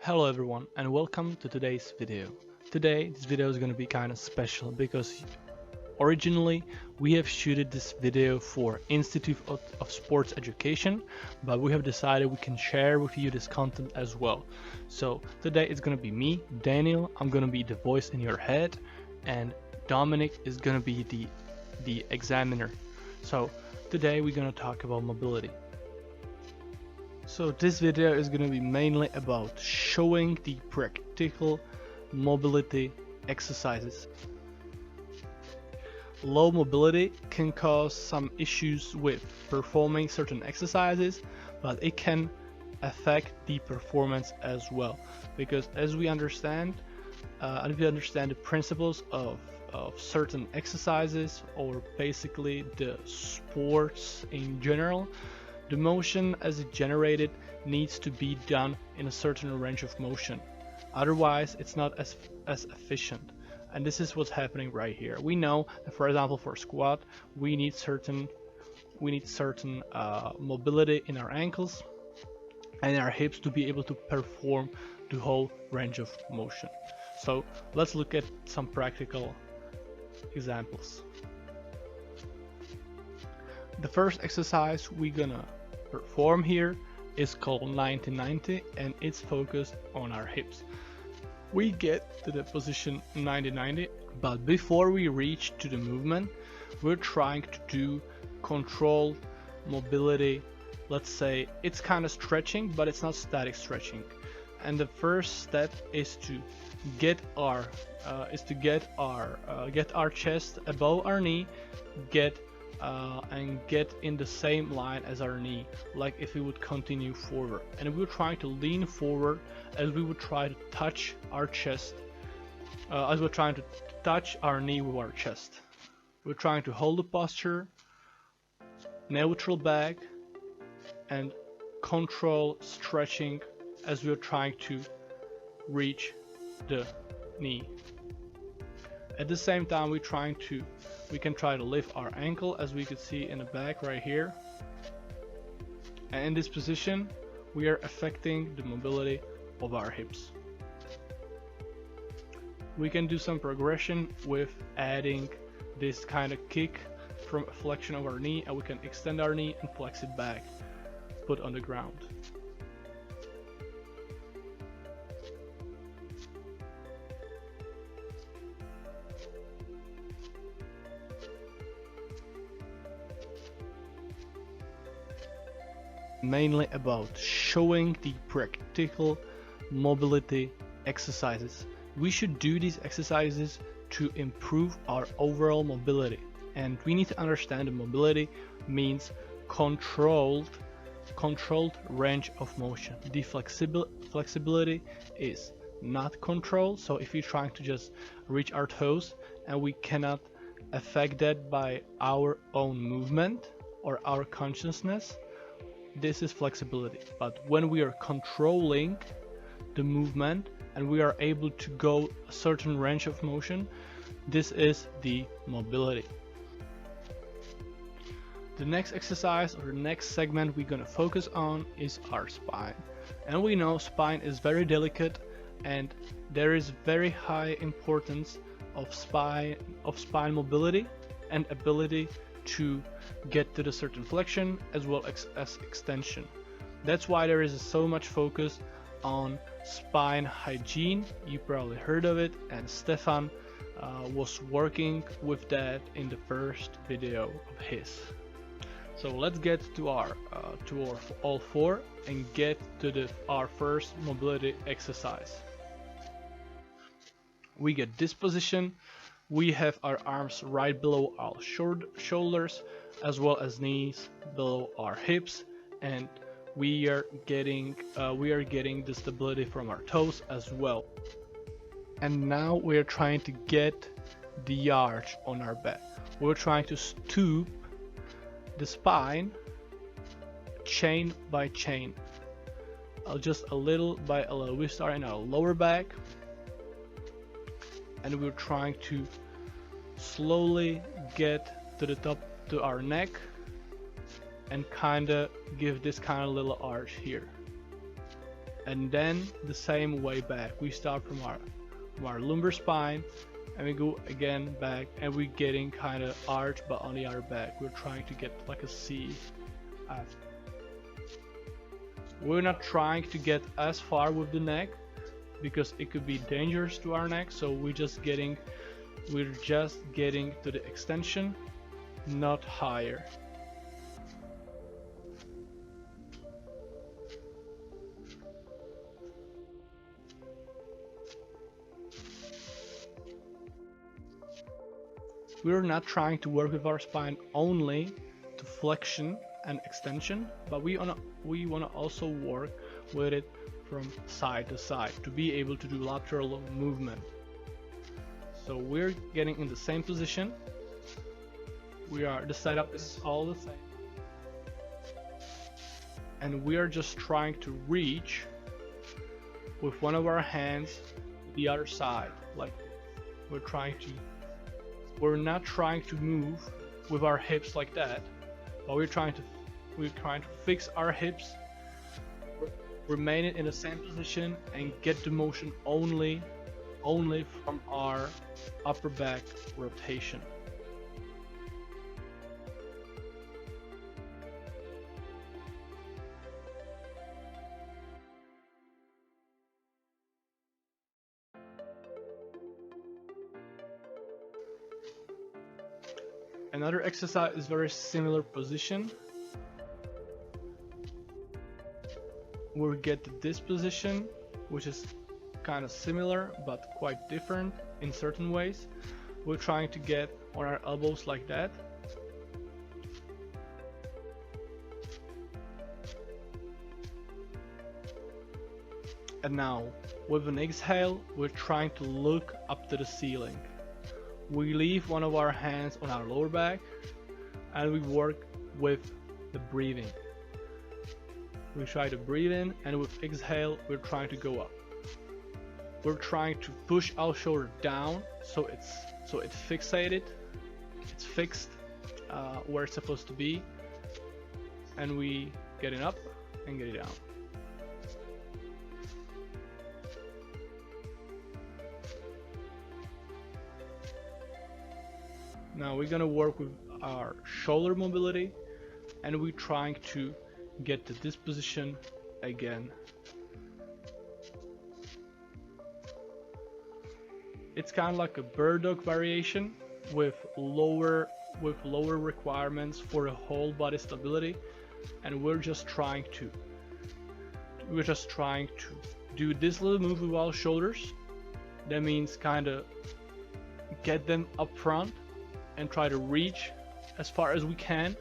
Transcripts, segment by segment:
Hello everyone and welcome to today's video. Today this video is going to be kind of special because originally we have shooted this video for Institute of Sports Education, but we have decided we can share with you this content as well. So today it's going to be me, Daniel. I'm going to be the voice in your head, and Dominik is going to be the examiner. So today we're going to talk about mobility. So this video is going to be mainly about showing the practical mobility exercises. Low mobility can cause some issues with performing certain exercises, but it can affect the performance as well, because as we understand the principles of certain exercises, or basically the sports in general, the motion as it generated needs to be done in a certain range of motion. Otherwise, it's not as efficient. And this is what's happening right here. We know that, for example, for squat, we need certain mobility in our ankles and our hips to be able to perform the whole range of motion. So let's look at some practical examples. The first exercise we're gonna perform here is called 90-90, and it's focused on our hips. We get to the position 90-90, but before we reach to the movement, we're trying to do controlled mobility. Let's say it's kind of stretching, but it's not static stretching. And the first step is to get our chest above our knee, and get in the same line as our knee, like if we would continue forward. And we're trying to lean forward as we would try to touch our chest, as we're trying to touch our knee with our chest. We're trying to hold the posture, neutral back, and control stretching as we're trying to reach the knee. At the same time, we can try to lift our ankle, as we could see in the back right here. And in this position, we are affecting the mobility of our hips. We can do some progression with adding this kind of kick from a flexion of our knee, and we can extend our knee and flex it back, put on the ground. Mainly about showing the practical mobility exercises. We should do these exercises to improve our overall mobility, and we need to understand that mobility means controlled range of motion. The flexibility is not control. So if we're trying to just reach our toes and we cannot affect that by our own movement or our consciousness, this is flexibility. But when we are controlling the movement and we are able to go a certain range of motion, this is the mobility. The next exercise, or the next segment we're gonna focus on, is our spine. And we know spine is very delicate, and there is very high importance of spine mobility and ability to get to the certain flexion as well as extension. That's why there is so much focus on spine hygiene. You probably heard of it, and Stefan was working with that in the first video of his. So let's get to our all four and get to our first mobility exercise. We get this position. We have our arms right below our shoulders, as well as knees below our hips, and we are getting the stability from our toes as well. And now we are trying to get the arch on our back. We're trying to stoop the spine chain by chain, just a little by a little. We start in our lower back, and we're trying to slowly get to the top, to our neck, and kinda give this kind of little arch here. and then the same way back. We start from our lumbar spine and we go again back, and we're getting kind of arch but on the other back. We're trying to get like a C. We're not trying to get as far with the neck because it could be dangerous to our neck, so we're just getting to the extension, not higher. We're not trying to work with our spine only to flexion and extension, but we wanna also work with it from side to side to be able to do lateral movement. So we're getting in the same position. The setup is all the same, and we are just trying to reach with one of our hands the other side, like we're not trying to move with our hips like that, but we're trying to fix our hips, remain in the same position, and get the motion only from our upper back rotation. Another exercise is very similar position. We'll get to this position, which is kind of similar but quite different in certain ways. We're trying to get on our elbows like that. And now, with an exhale, we're trying to look up to the ceiling. We leave one of our hands on our lower back and we work with the breathing. We try to breathe in, and with exhale we're trying to go up. We're trying to push our shoulder down so it's fixated, it's fixed where it's supposed to be, and we get it up and get it down. Now we're gonna work with our shoulder mobility, and we're trying to get to this position again. It's kind of like a bird dog variation with lower requirements for a whole body stability, and we're just trying to do this little move with our shoulders. That means kind of get them up front and try to reach as far as we can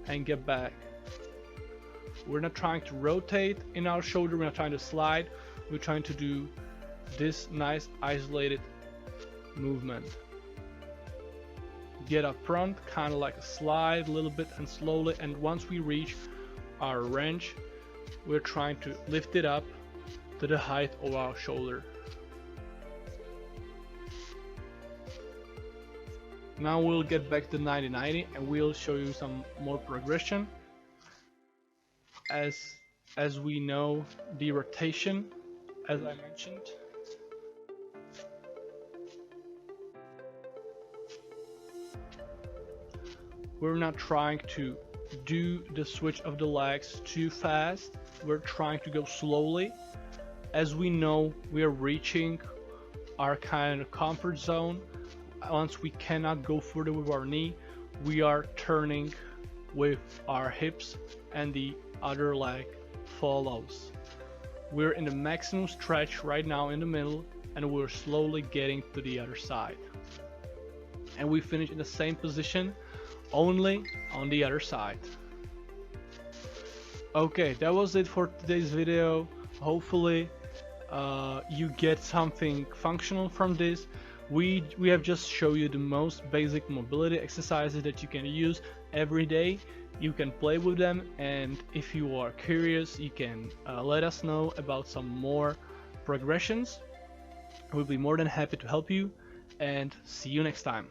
and get back. We're not trying to rotate in our shoulder, we're not trying to slide, we're trying to do this nice isolated movement. Get up front, kind of like a slide a little bit and slowly, and once we reach our range, we're trying to lift it up to the height of our shoulder. Now we'll get back to 90-90 and we'll show you some more progression. As we know, the rotation, as I mentioned, we're not trying to do the switch of the legs too fast. We're trying to go slowly. As we know, we are reaching our kind of comfort zone. Once we cannot go further with our knee, we are turning with our hips and the other leg follows. We're in the maximum stretch right now in the middle, and we're slowly getting to the other side. And we finish in the same position, only on the other side. Okay, that was it for today's video. Hopefully you get something functional from this. We have just shown you the most basic mobility exercises that you can use every day. You can play with them, and if you are curious, you can let us know about some more progressions. We'll be more than happy to help you, and see you next time.